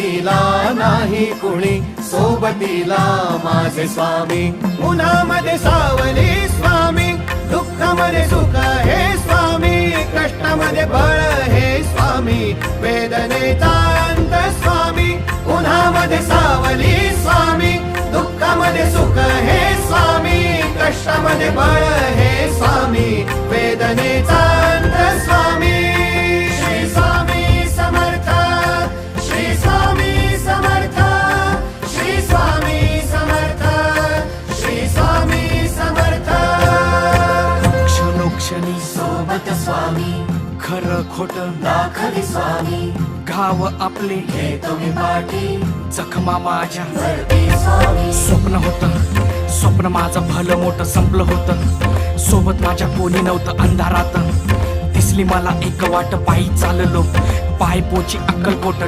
सोबतीला नाही कुणी, सोबतीला माझे स्वामी. उन्हामध्ये सावली स्वामी, दुःखामध्ये सुख हे स्वामी, कष्टामध्ये बळ हे स्वामी, वेदनेचा अंत स्वामी. उन्हामध्ये सावली स्वामी, दुःखामध्ये सुख हे स्वामी, कष्टामध्ये बळ हे स्वामी, वेदनेचा अंत स्वामी. श्री स्वामी समर्थ, श्री स्वामी समर्थ, श्री स्वामी समर्थ, श्री स्वामी समर्थ. क्षणोक्षणी सोबत स्वामी, खरं खोट दाखली स्वामी, घाव आपले हे तुम्ही पाठी जखमा माझ्या. भरती स्वामी. स्वप्न होतं, स्वप्न माझं भलं मोठं संपलं होतं. सोबत माझ्या कोणी नव्हतं अंधारात. दिसली मला एक वाट, पायी चाललो पाय पोची अक्कलकोट.